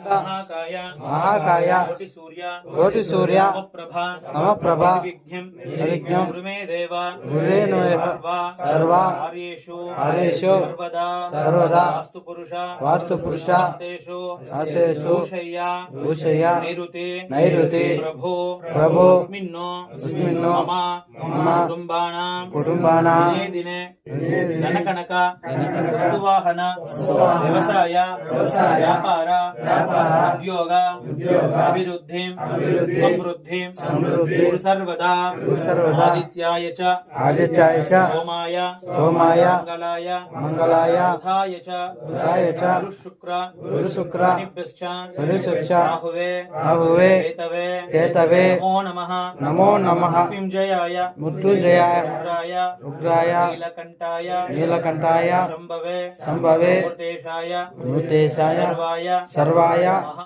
महाकाय महाकाय कोटि सूर्य नमप्रभ निर्विघ्नं कुरु मे देव सर्वा कार्येषु सर्वदा वास्तु पुरुष आशेषु भूषय नैऋति प्रभो अस्मिन्नो मम कुटुम्बानां दिने धनकनक वस्तुवाहन व्यवसाय व्यापार उद्योग अभिवृद्धि समृद्धि सर्वदा आदित्याय च सोमाय मंगलाय बुधाय च गुरु शुक्र शनिभ्यश्च राहुवे केतवे नमो नमः मृत्युंजयाय रुद्राय नीलकंठाय शंभवे मृतेशाय सर्वाय